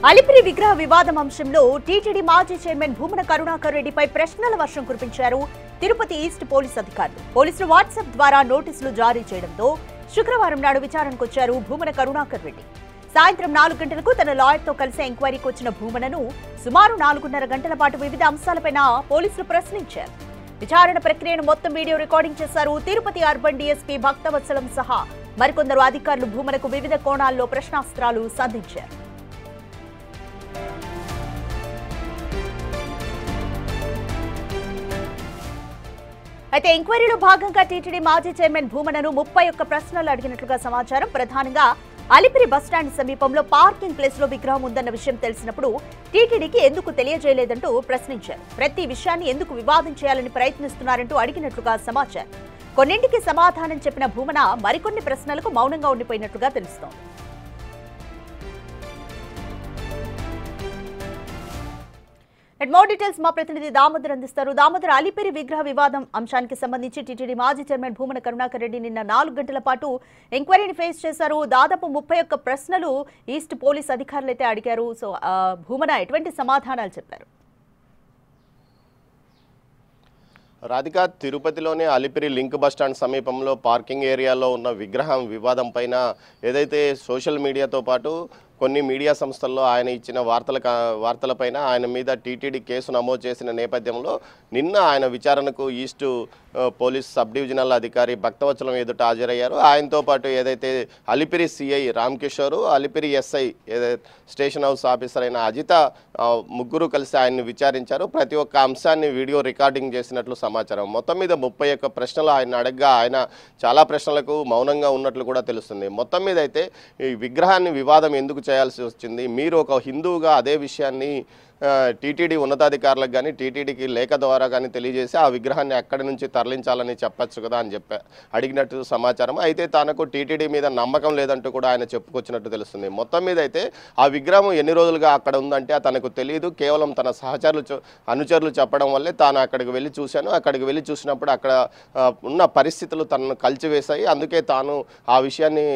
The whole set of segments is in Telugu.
అలిపిరి విగ్రహ వివాదం అంశంలో టీటీడీ మాజీ చైర్మన్ భూమన కరుణాకర్ రెడ్డిపై ప్రశ్నల వర్షం కురిపించారు తిరుపతి ఈస్ట్ పోలీస్ అధికారులు. పోలీసులు వాట్సాప్ ద్వారా నోటీసులు జారీ చేయడంతో శుక్రవారం నాడు విచారణకు వచ్చారు భూమన కరుణాకర్ రెడ్డి. సాయంత్రం 4 గంటలకు తన లాయర్తో కలిసి ఎంక్వైరీకి వచ్చిన భూమనను సుమారు 4:30 గంటల పాటు వివిధ అంశాలపైన పోలీసులు ప్రశ్నించారు. విచారణ ప్రక్రియను మొత్తం వీడియో రికార్డింగ్ చేశారు. తిరుపతి అర్బన్ డీఎస్పీ భక్తవత్సలం సహా మరికొందరు అధికారులు భూమనకు వివిధ కోణాల్లో ప్రశ్నాస్త్రాలు సంధించారు. అయితే ఎంక్వైరీలో భాగంగా టీటీడీ మాజీ చైర్మన్ భూమనను 31 ప్రశ్నలు అడిగినట్లుగా సమాచారం. ప్రధానంగా అలిపిరి బస్టాండ్ సమీపంలో పార్కింగ్ ప్లేస్ లో విగ్రహం ఉందన్న విషయం తెలిసినప్పుడు టీటీడీకి ఎందుకు తెలియజేయలేదంటూ ప్రశ్నించారు. ప్రతి విషయాన్ని ఎందుకు వివాదం చేయాలని ప్రయత్నిస్తున్నారంటూ అడిగినట్లుగా సమాచారం. కొన్నింటికి సమాధానం చెప్పిన భూమన మరికొన్ని ప్రశ్నలకు మౌనంగా ఉండిపోయినట్లుగా తెలుస్తోంది. మోర్ డీటెయిల్స్ మా ప్రతినిధి దామోదర్ అందిస్తారు. దామోదర్, అలిపిరి విగ్రహ వివాదం అంశానికి సంబంధించి టీటీడీ మాజీ చైర్మన్ భూమన కరుణాకర్ రెడ్డి నిన్న 4 గంటల పాటు ఎంక్వైరీని ఫేస్ చేశారు. దాదాపు 31 ప్రశ్నలు ఈస్ట్ పోలీస్ అధికారులు అయితే అడిగారు. సో భూమన ఎటువంటి సమాధానాలు చెప్పారు? రాధిక, తిరుపతిలోని అలిపిరి లింక్ బస్టాండ్ సమీపంలో పార్కింగ్ ఏరియాలో ఉన్న విగ్రహం వివాదం పైన ఏదైతే సోషల్ మీడియాతో పాటు కొన్ని మీడియా సంస్థల్లో ఆయన ఇచ్చిన వార్తలపైన ఆయన మీద టీటీడీ కేసు నమోదు చేసిన నేపథ్యంలో నిన్న ఆయన విచారణకు ఈస్ట్ పోలీస్ సబ్ డివిజనల్ అధికారి భక్తవత్సలం ఎదుట హాజరయ్యారు. ఆయనతో పాటు ఏదైతే Alipiri CI Ramakishore, Alipiri SI station house officer అయిన అజిత ముగ్గురు కలిసి ఆయన్ని విచారించారు. ప్రతి ఒక్క అంశాన్ని వీడియో రికార్డింగ్ చేసినట్లు సమాచారం. మొత్తం మీద 31 ప్రశ్నలు ఆయన అడగగా ఆయన చాలా ప్రశ్నలకు మౌనంగా ఉన్నట్లు కూడా తెలుస్తుంది. మొత్తం మీద అయితే ఈ విగ్రహాన్ని వివాదం ఎందుకు చేయాల్సి వచ్చింది, మీరు ఒక హిందువుగా అదే విషయాన్ని టీటీడీ ఉన్నతాధికారులకు కానీ టీటీడీకి లేఖ ద్వారా కానీ తెలియజేసి ఆ విగ్రహాన్ని అక్కడి నుంచి తరలించాలని చెప్పచ్చు కదా అని అడిగినట్టు సమాచారం. అయితే తనకు టీటీడీ మీద నమ్మకం లేదంటూ కూడా ఆయన చెప్పుకొచ్చినట్టు తెలుస్తుంది. మొత్తం మీద అయితే ఆ విగ్రహం ఎన్ని రోజులుగా అక్కడ ఉందంటే తనకు తెలియదు, కేవలం తన అనుచరులు చెప్పడం వల్లే తాను అక్కడికి వెళ్ళి చూశాను. అక్కడికి వెళ్ళి చూసినప్పుడు అక్కడ ఉన్న పరిస్థితులు తనను కలిచివేశాయి, అందుకే తాను ఆ విషయాన్ని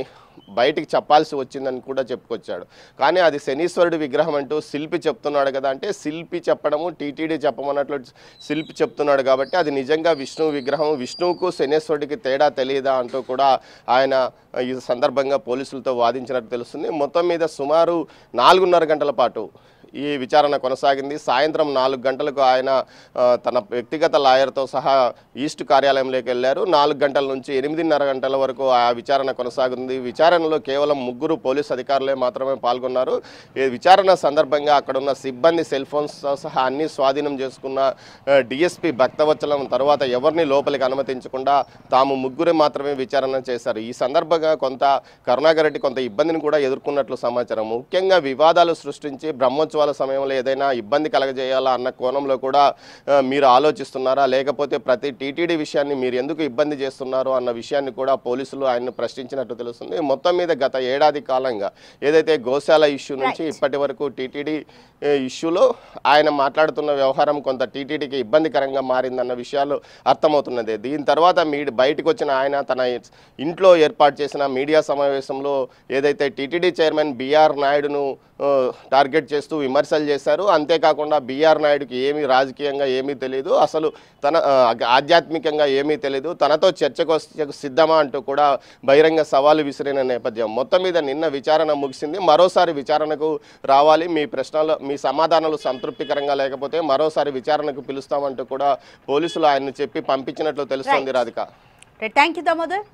బయటికి చెప్పాల్సి వచ్చిందని కూడా చెప్పుకొచ్చాడు. కానీ అది శనీశ్వరుడి విగ్రహం అంటూ శిల్పి చెప్తున్నాడు కదా, అంటే శిల్పి చెప్పడము టీటీడీ చెప్పమన్నట్లు శిల్పి చెప్తున్నాడు కాబట్టి అది నిజంగా విష్ణువు విగ్రహం, విష్ణువుకు శనీశ్వరుడికి తేడా తెలియదా అంటూ కూడా ఆయన ఈ సందర్భంగా పోలీసులతో వాదించినట్టు తెలుస్తుంది. మొత్తం మీద సుమారు 4:30 గంటల పాటు ఈ విచారణ కొనసాగింది. సాయంత్రం 4 గంటలకు ఆయన తన వ్యక్తిగత లాయర్తో సహా ఈస్ట్ కార్యాలయంలోకి వెళ్ళారు. 4 గంటల నుంచి 8:30 గంటల వరకు ఆ విచారణ కొనసాగింది. విచారణలో కేవలం 3 పోలీస్ అధికారులే మాత్రమే పాల్గొన్నారు. ఈ విచారణ సందర్భంగా అక్కడున్న సిబ్బంది సెల్ ఫోన్స్తో సహా అన్ని స్వాధీనం చేసుకున్న డిఎస్పీ భక్తవత్సలం తర్వాత ఎవరిని లోపలికి అనుమతించకుండా తాము 3 మాత్రమే విచారణ చేశారు. ఈ సందర్భంగా కరుణాకర్ రెడ్డి కొంత ఇబ్బందిని కూడా ఎదుర్కొన్నట్లు సమాచారం. ముఖ్యంగా వివాదాలు సృష్టించి బ్రహ్మోత్సవాల సమయంలో ఏదైనా ఇబ్బంది కలగజేయాలా అన్న కోణంలో కూడా మీరు ఆలోచిస్తున్నారా, లేకపోతే ప్రతి టీటీడీ విషయాన్ని మీరు ఎందుకు ఇబ్బంది చేస్తున్నారు అన్న విషయాన్ని కూడా పోలీసులు ఆయన్ను ప్రశ్నించినట్టు తెలుస్తుంది. మొత్తం మీద గత ఏడాది కాలంగా ఏదైతే గోశాల ఇష్యూ నుంచి ఇప్పటి వరకు టీటీడీ ఇష్యూలో ఆయన మాట్లాడుతున్న వ్యవహారం కొంత టీటీడీకి ఇబ్బందికరంగా మారిందన్న విషయాలు అర్థమవుతున్నది. దీని తర్వాత బయటకు వచ్చిన ఆయన తన ఇంట్లో ఏర్పాటు చేసిన మీడియా సమావేశంలో ఏదైతే టీటీడీ చైర్మన్ బిఆర్ నాయుడును టార్గెట్ చేస్తూ విమర్శలు చేశారు. అంతేకాకుండా బిఆర్ నాయుడుకి ఏమీ రాజకీయంగా ఏమీ తెలియదు, అసలు తన ఆధ్యాత్మికంగా ఏమీ తెలియదు, తనతో చర్చకు సిద్ధమా అంటూ కూడా బహిరంగ సవాలు విసిరిన నేపథ్యం. మొత్తం మీద నిన్న విచారణ ముగిసింది. మరోసారి విచారణకు రావాలి, మీ సమాధానాలు సంతృప్తికరంగా లేకపోతే మరోసారి విచారణకు పిలుస్తామంటూ కూడా పోలీసులు ఆయన్ని చెప్పి పంపించినట్లు తెలుస్తోంది. రాధిక, థాంక్యూ దామోదర్.